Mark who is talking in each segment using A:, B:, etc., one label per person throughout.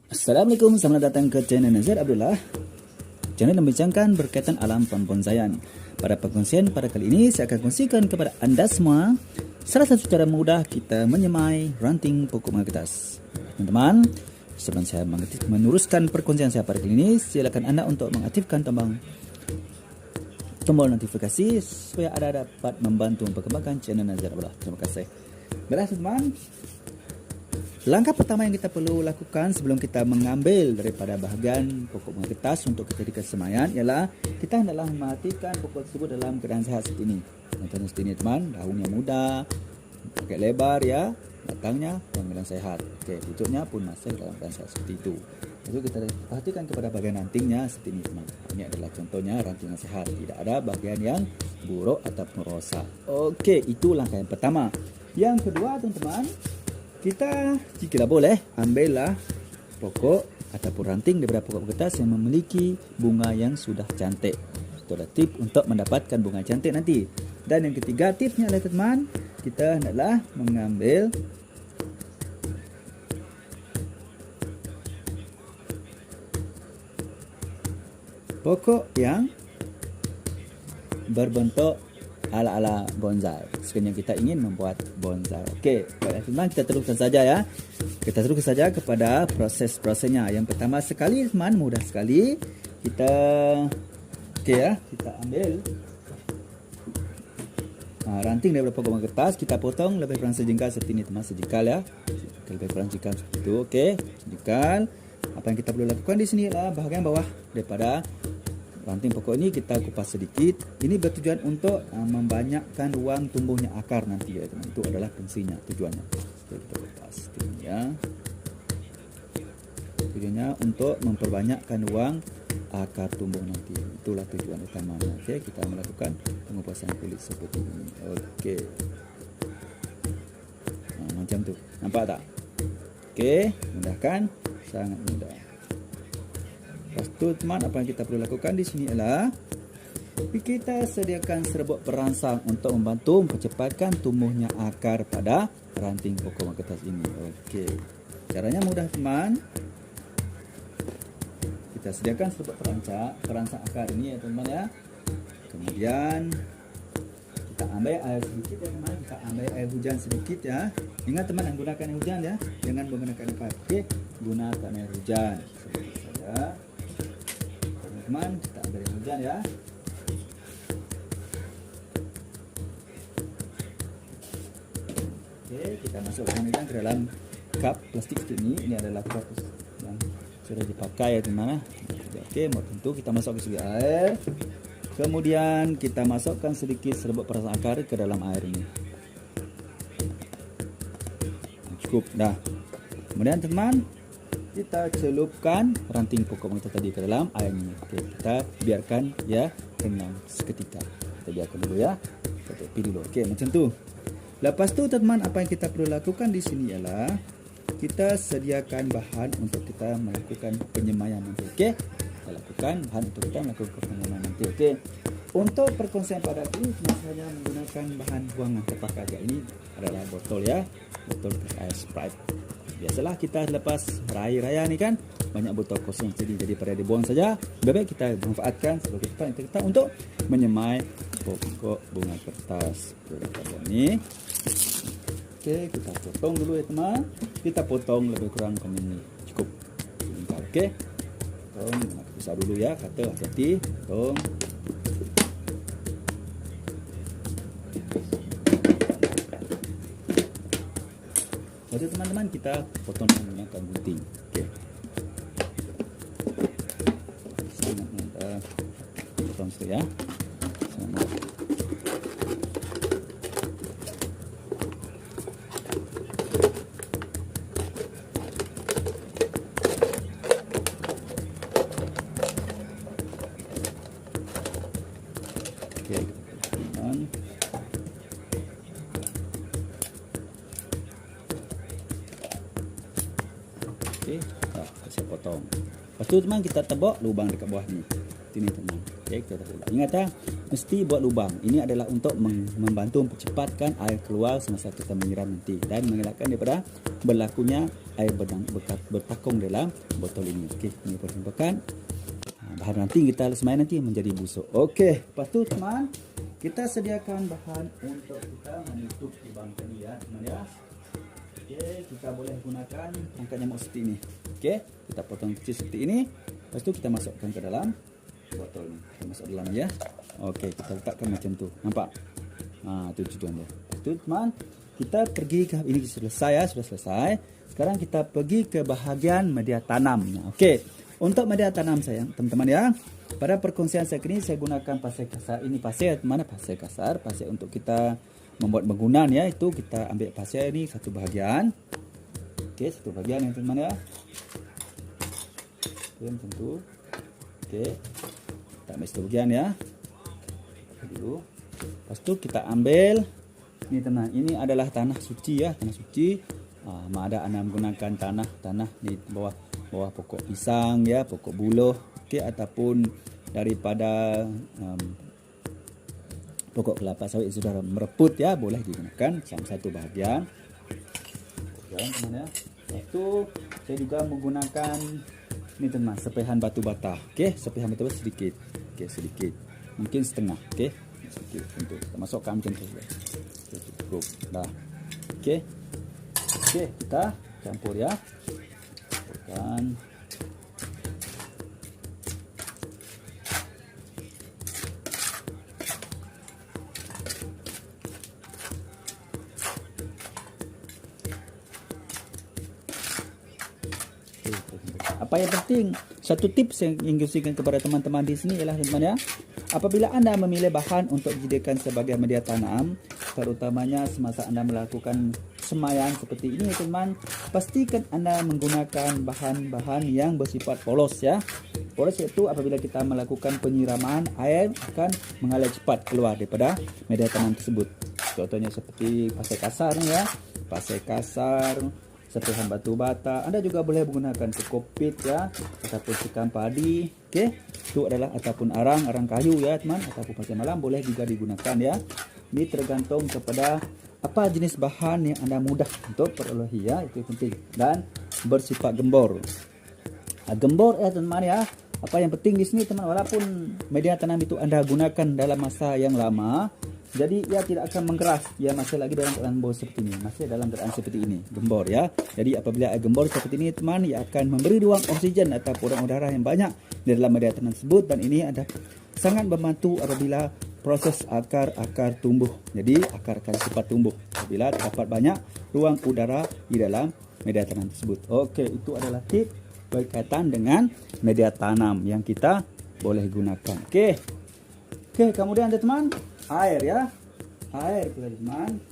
A: Assalamualaikum, selamat datang ke channel Nazir Abdullah. Channel membincangkan berkaitan alam pembonsaian. Pada perkongsian pada kali ini, saya akan kongsikan kepada anda semua salah satu cara mudah kita menyemai ranting pokok bunga kertas. Teman-teman, sebelum saya meneruskan perkongsian saya pada kali ini, silakan anda untuk mengaktifkan tombol notifikasi supaya anda dapat membantu perkembangan channel Nazir Abdullah. Terima kasih. Baiklah teman-teman, langkah pertama yang kita perlu lakukan sebelum kita mengambil daripada bahagian pokok bunga kertas untuk kita jadikan semaian ialah kita hendaklah mematikan pokok tersebut dalam keadaan sehat seperti ini. Contohnya seperti ini teman, daunnya muda, agak lebar ya, batangnya dalam keadaan sehat. Okey, pucuknya pun masih dalam keadaan sehat seperti itu. Lalu kita perhatikan kepada bahagian rantingnya seperti ini teman. Ini adalah contohnya ranting yang sehat, tidak ada bahagian yang buruk ataupun rosak. Okey, itu langkah yang pertama. Yang kedua teman-teman, kita jika boleh ambillah pokok ataupun ranting daripada pokok kertas yang memiliki bunga yang sudah cantik. Itu adalah tip untuk mendapatkan bunga cantik nanti. Dan yang ketiga tipsnya adalah teman, kita hendaklah mengambil pokok yang berbentuk ala-ala bonsai. Sekiranya kita ingin membuat bonsai. Okey, teman, kita teruskan saja ya. Kita teruskan saja kepada proses-prosesnya. Yang pertama sekali teman, mudah sekali. Kita kita ambil ranting daripada pokok bunga kertas, kita potong lebih kurang sejengkal seperti ini teman, sejengkal ya. Lebih kurang sejengkal seperti itu. Okey, sejengkal. Apa yang kita perlu lakukan di sini adalah bahagian bawah daripada ranting pokok ini kita kupas sedikit. Ini bertujuan untuk membanyakkan ruang tumbuhnya akar nanti ya teman. Itu adalah fungsinya, tujuannya. Oke, kita kupas ini ya. Tujuannya untuk memperbanyakkan ruang akar tumbuh nanti. Itulah tujuan utamanya. Oke, kita melakukan pengupasan kulit seperti ini. Oke. Macam tu. Nampak tak? Oke, mudah kan? Sangat mudah. Lepas tu teman, apa yang kita perlu lakukan di sini adalah kita sediakan serbuk perangsang untuk membantu mempercepatkan tumbuhnya akar pada ranting pokok bunga kertas ini. Okey. Caranya mudah teman. Kita sediakan serbuk perangsang akar ini ya teman ya. Kemudian kita ambil air sedikit ya teman, kita ambil air hujan sedikit ya. Ingat teman, gunakan air hujan ya, jangan menggunakan air. Okey, gunakan air hujan. Seperti saja. Teman, kita ambil air hujan ya. Okey, kita masukkan hujan ke dalam cup plastik ini. Ini adalah cup yang sudah dipakai ya teman. Okey, tentu kita masukkan sedikit air. Kemudian kita masukkan sedikit serbuk perangsang akar ke dalam air ini. Cukup dah. Kemudian teman, kita celupkan ranting pokok bunga tadi ke dalam air ini. Okey, kita biarkan ya tenang seketika. Kita biarkan dulu ya. Kita tepi dulu. Okey, macam tu. Lepas tu teman, apa yang kita perlu lakukan di sini ialah kita sediakan bahan untuk kita melakukan penyemaian nanti. Okey. Kita lakukan bahan untuk kita melakukan penyemaian nanti. Okey. Untuk perkongsian pada ini saya menggunakan bahan buangan terpakai saja. Ini adalah botol ya. Botol air Sprite. Biasalah kita lepas raya ni kan banyak botol kosong jadi daripada dibuang saja, lebih baik kita manfaatkan sebagai tempat kita untuk menyemai pokok bunga kertas. Ini okey, kita potong dulu ya teman. Kita potong lebih kurang macam ini, cukup. Okey, potong besar dulu ya, kata hati-hati potong. Jadi teman-teman, kita potong menggunakan gunting. Okey. Sangat mudah. Potong situ ya. Sangat. Okey, teman. Okey, saya potong. Lepas tu teman, kita tebak lubang dekat bawah ni. Ini teman. Okey, kita taruh. Ingat ya, mesti buat lubang. Ini adalah untuk membantu mempercepatkan air keluar semasa kita menyiram nanti dan mengelakkan daripada berlakunya air bertakung dalam botol ini. Okey, ini perlukan. Bahan nanti kita semai nanti menjadi busuk. Okey, lepas tu teman, kita sediakan bahan untuk kita menutup lubang tadi ya, teman ya. Okey, kita boleh gunakan perangkat nyamuk seperti ini. Okey, kita potong kecil seperti ini. Lepas tu kita masukkan ke dalam botol ni. Kita masuk dalam ya. Okey, kita letakkan macam tu. Nampak? Tu tujuan dia. Tu teman, kita pergi ke ini sudah selesai ya, sudah selesai. Sekarang kita pergi ke bahagian media tanam. Okey. Untuk media tanam saya, teman-teman ya. Pada perkongsian saya kini saya gunakan pasir kasar. Ini pasir mana pasir kasar? Pasir untuk kita membuat bangunan ya. Itu kita ambil pasir ini satu bahagian. Okey, satu bahagian ya teman-teman ya. Okey, macam tu. Okey. Kita ambil satu bahagian ya. Dulu. Lepas tu kita ambil ini teman. Ini adalah tanah suci ya, tanah suci. Ada anda menggunakan tanah di bawah pokok pisang ya, pokok buluh, okey, ataupun daripada pokok kelapa sawit yang sudah mereput ya, boleh digunakan sama satu bahagian. Jangan teman ya. Itu saya juga menggunakan ini teman, sepihan batu bata. Okey, sepihan batu bata sedikit. Okey, sedikit. Mungkin setengah, okey. Sedikit untuk kita masukkan macam tu. Okey, cukup. Dah. Okey. Okey, kita campur ya. Dan apa yang penting, satu tips yang ingin saya kepada teman-teman di sini ialah teman-teman ya, apabila anda memilih bahan untuk dijadikan sebagai media tanam, terutamanya semasa anda melakukan semaian seperti ini teman, pastikan anda menggunakan bahan-bahan yang bersifat polos ya. Polos itu apabila kita melakukan penyiraman, air akan mengalir cepat keluar daripada media tanam tersebut. Contohnya seperti pasir kasar ya, pasir kasar, sepihan batu bata. Anda juga boleh menggunakan kokopit ya, ataupun sekam padi. Okey, itu adalah ataupun arang kayu ya teman, ataupun pasir malam boleh juga digunakan ya. Ini tergantung kepada apa jenis bahan yang anda mudah untuk perolehi ya, itu penting, dan bersifat gembor. Gembor ya teman ya. Apa yang penting di sini teman, walaupun media tanam itu anda gunakan dalam masa yang lama, jadi ia tidak akan mengeras. Ia masih lagi dalam keadaan gembor seperti ini, masih dalam keadaan seperti ini, gembor ya. Jadi apabila gembor seperti ini teman, ia akan memberi ruang oksigen atau ruang udara yang banyak di dalam media tanam tersebut, dan ini ada sangat membantu apabila proses akar tumbuh. Jadi akar akan cepat tumbuh apabila terdapat banyak ruang udara di dalam media tanam tersebut. Okey, itu adalah tips berkaitan dengan media tanam yang kita boleh gunakan. Okey, kemudian teman-teman, air ya. Air teman-teman,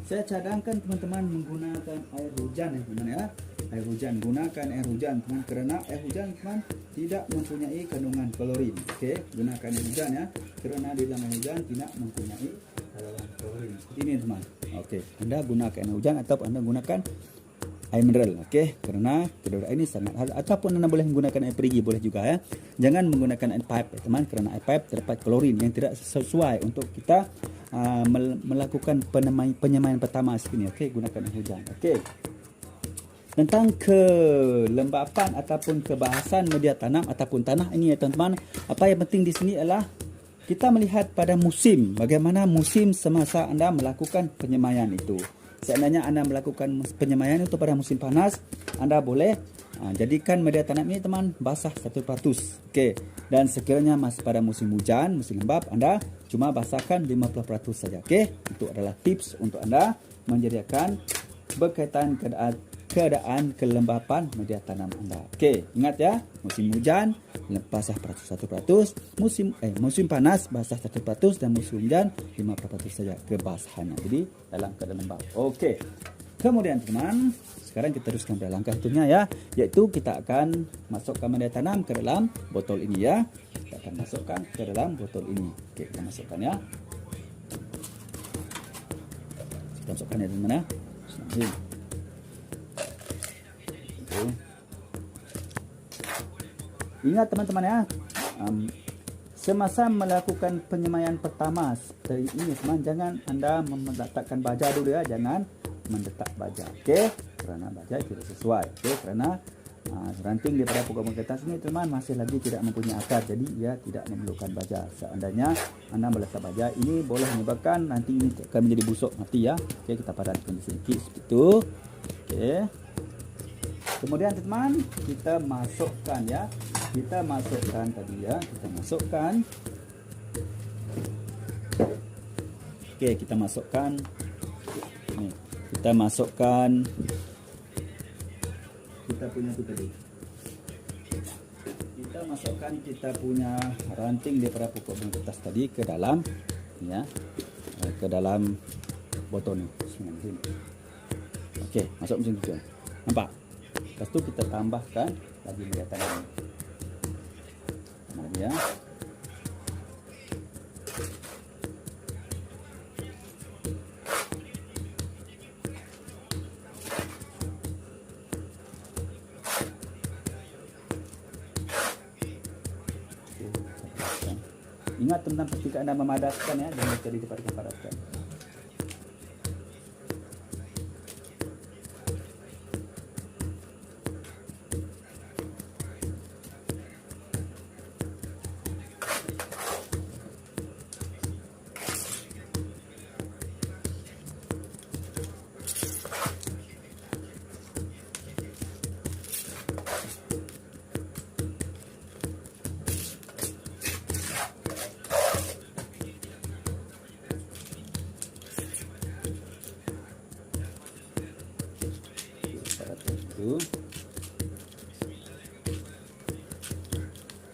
A: saya cadangkan teman-teman menggunakan air hujan ya teman ya. Air hujan, gunakan air hujan teman, kerana air hujan teman tidak mempunyai kandungan klorin. Okey, gunakan air hujan ya, kerana di dalam air hujan tidak mempunyai kandungan klorin. Seperti ini teman. Okey, anda gunakan air hujan atau anda gunakan air mineral. Okey, kerana kedua ini sangat, ataupun anda boleh menggunakan air perigi boleh juga ya. Jangan menggunakan air pipe ya teman, kerana air pipe terdapat klorin yang tidak sesuai untuk kita melakukan penyemaian pertama seperti ini. Okey, gunakan air hujan. Okey. Tentang kelembapan ataupun kebahasan media tanam ataupun tanah ini ya teman-teman, apa yang penting di sini adalah kita melihat pada musim, bagaimana musim semasa anda melakukan penyemaian itu. Seandainya anda melakukan penyemaian itu pada musim panas, anda boleh jadikan media tanam ini teman basah 100%. Okey, dan sekiranya masih pada musim hujan, musim lembap, anda cuma basahkan 50% saja. Okey, itu adalah tips untuk anda menjadikan berkaitan keadaan kelembapan media tanam anda. Okey, ingat ya, musim hujan basah 100%, musim panas basah 100%, dan musim hujan 50% saja kebasahannya. Jadi dalam keadaan lembab. Okey. Kemudian teman, sekarang kita teruskan pada langkah seterusnya ya, iaitu kita akan masukkan media tanam ke dalam botol ini ya. Kita akan masukkan ke dalam botol ini. Okey, kita masukkan ya. Kita masukkan ya teman ya. Ingat teman-teman ya, Semasa melakukan penyemaian pertama seperti ini teman, jangan anda meletakkan baja dulu ya, jangan mendetak baja, okey, kerana baja tidak sesuai, okey, kerana ranting daripada pokok kertas ini teman masih lagi tidak mempunyai akar, jadi ia tidak memerlukan baja. Seandainya anda meletak baja, ini boleh menyebabkan nanti ini akan menjadi busuk mati ya. Okey, kita padatkan sedikit seperti itu. Okey. Kemudian teman, kita masukkan ya. Kita masukkan tadi ya, kita masukkan. Okey, kita masukkan. Nih, kita masukkan kita punya itu tadi. Kita masukkan kita punya ranting daripada pokok kertas tadi ke dalam ya. Ke dalam botol ni. Okey, masuk macam tu. Nampak? Lepas tu kita tambahkan lagi kelihatan ini. Nah, ya. Ingat tentang ketika anda memadatkan ya, jangan jadi cepat padatkan.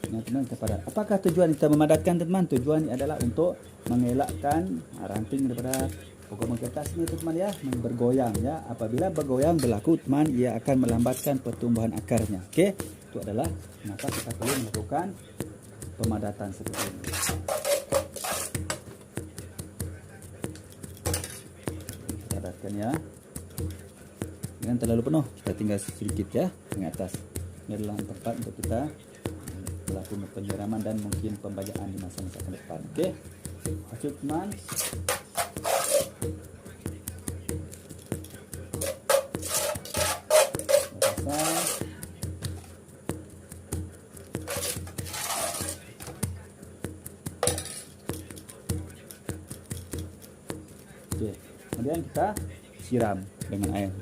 A: Teman-teman, kepada apakah tujuan kita memadatkan teman? Tujuan adalah untuk mengelakkan ranting daripada pokok kertas ini teman ya, bergoyang ya. Apabila bergoyang berlaku teman, ia akan melambatkan pertumbuhan akarnya. Okey, itu adalah kenapa kita perlu melakukan pemadatan seperti ini. Kita padatkan ya. Jangan terlalu penuh, kita tinggal sedikit ya di atas. Ini adalah tempat untuk kita melakukan penyiraman dan mungkin pembajaan di masa-masa ke depan. Okey, masuk teman. Okey, kemudian kita siram dengan air.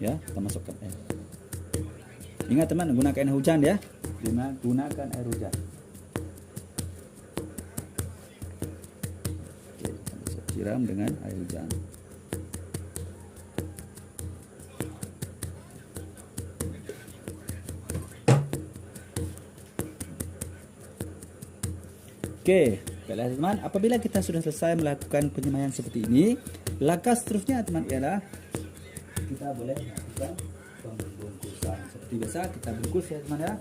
A: Ya, kita masukkan air. Ingat teman, gunakan air hujan ya. Gunakan air hujan. Oke, kita siram dengan air hujan. Oke, baiklah teman, apabila kita sudah selesai melakukan penyemaian seperti ini, langkah seterusnya teman ialah kita boleh melakukan pembungkusan. Seperti biasa kita bungkus ya teman ya.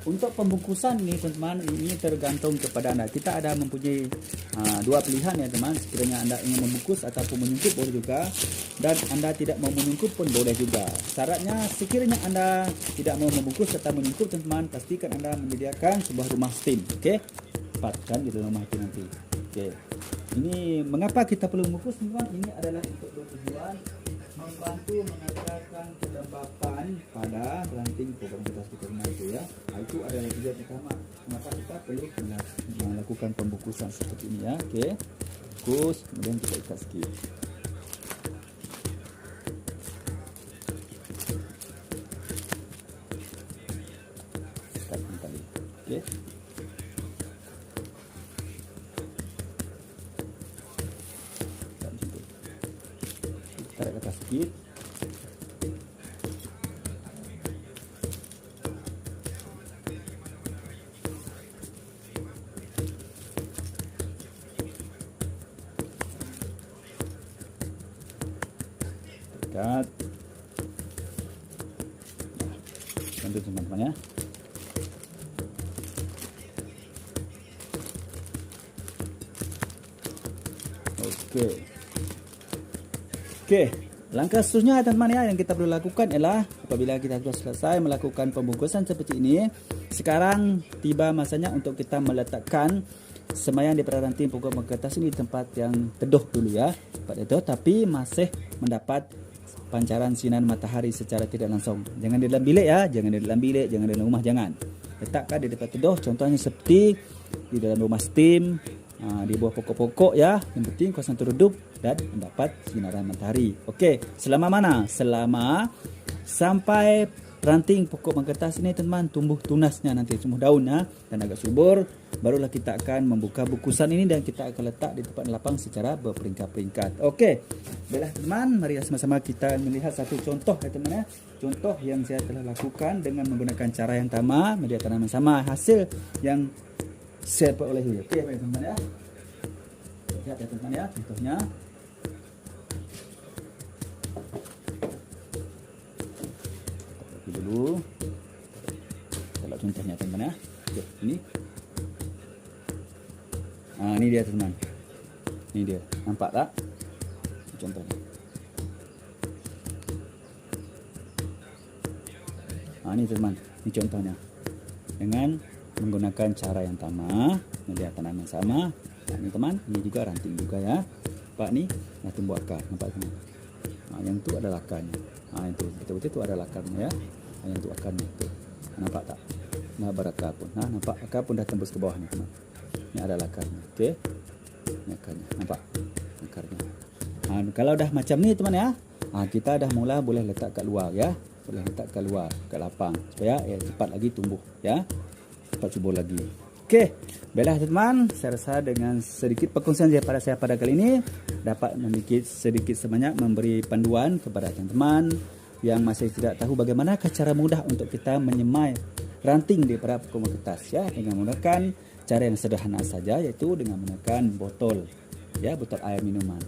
A: Untuk pembungkusan ini teman-teman, ini tergantung kepada anda. Kita ada mempunyai dua pilihan ya teman. Sekiranya anda ingin membungkus ataupun menyungkup boleh juga, dan anda tidak mau menyungkup pun boleh juga. Syaratnya sekiranya anda tidak mau membungkus atau menyungkup teman-teman, pastikan anda menyediakan sebuah rumah steam. Okey, tempatkan di dalam rumah itu nanti. Okey, ini mengapa kita perlu membungkus teman-teman? Ini adalah untuk bertujuan membantu mengajarkan kelembapan pada ranting pokok kertas kita itu ya. Itu adalah tujuan pertama mengapa kita perlu melakukan pembungkusan seperti ini ya. Okey, bungkus, kemudian kita ikat sikit. Ikatkan tali. Okey, tarik ke atas sikit. Dekat. Bantu teman-teman ya. Okey. Okey, langkah seterusnya teman-teman ya yang kita perlu lakukan ialah apabila kita sudah selesai melakukan pembungkusan seperti ini, sekarang tiba masanya untuk kita meletakkan semayang di ranting pokok kertas ini di tempat yang teduh dulu ya, tempat teduh tapi masih mendapat pancaran sinar matahari secara tidak langsung. Jangan di dalam bilik ya, jangan di dalam bilik, jangan di dalam rumah, jangan. Letakkan di tempat teduh, contohnya seperti di dalam rumah steam, di bawah pokok-pokok ya. Yang penting kawasan teredup dan mendapat sinaran matahari. Okey, selama mana? Selama sampai ranting pokok kertas ini teman tumbuh tunasnya, nanti tumbuh daun ya dan agak subur, barulah kita akan membuka bungkusan ini dan kita akan letak di tempat lapang secara berperingkat-peringkat. Okey, baiklah teman, mari sama-sama kita melihat satu contoh ya teman ya. Contoh yang saya telah lakukan dengan menggunakan cara yang sama, media tanaman sama, hasil yang saya perolehi. Okey teman-teman ya. Lihat ya teman ya, contohnya. Dulu kalau contohnya teman ya. Okey, ini. Ini dia teman. Ini dia. Nampak tak? Contohnya. Ini teman. Ini contohnya. Dengan menggunakan cara yang sama, media tanaman sama. Ini teman, ini juga ranting juga ya. Nampak ni, dah tumbuh akar. Nampak teman. Yang tu adalah akarnya. Yang tu betul-betul tu adalah akarnya ya. Yang tu akarnya tu. Nampak tak? Nah, berakar pun. Nampak akar pun dah tembus ke bawah ni teman. Ini adalah akarnya. Okey. Ini akarnya. Nampak? Akarnya. Kalau dah macam ni teman ya, kita dah mula boleh letak kat luar ya. Boleh letak kat luar, kat lapang supaya cepat lagi tumbuh ya. Cepat subur lagi. Okey. Baiklah teman, saya rasa dengan sedikit perkongsian daripada saya pada kali ini dapat sedikit sebanyak memberi panduan kepada teman-teman yang masih tidak tahu bagaimana cara mudah untuk kita menyemai ranting di pokok kertas ya, dengan menggunakan cara yang sederhana saja, iaitu dengan menggunakan botol ya, botol air minuman.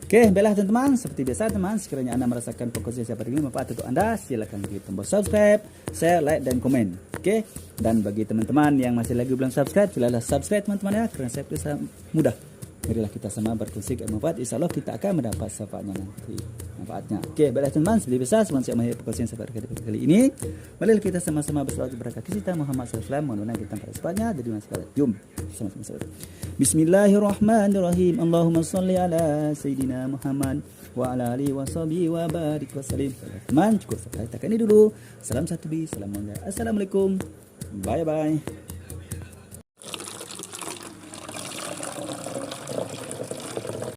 A: Okey, baiklah teman-teman, seperti biasa teman, sekiranya anda merasakan perkongsian saya pada ini bermanfaat untuk anda, silakan klik tombol subscribe, share, like dan komen. Okey, dan bagi teman-teman yang masih lagi belum subscribe, silalah subscribe teman-teman ya, kerana saya sangat mudah. Marilah kita sama berkongsi manfaat, insya-Allah kita akan mendapat manfaatnya. Okey, baiklah teman-teman, seperti biasa sebelum saya mengakhiri perkongsian saya pada kali ini, marilah kita sama-sama berselawat kepada kaki kita Muhammad sallallahu alaihi wasallam, mudah-mudahan kita pada sepatnya jadi manfaat. Jom sama-sama. Bismillahirrahmanirrahim. Allahumma salli ala Sayyidina Muhammad wa ala alihi wa sahbihi wa barik wa sallim. Teman, cukup sampai takat ini dulu. Salam satu bi, salam. Assalamualaikum. Bye bye.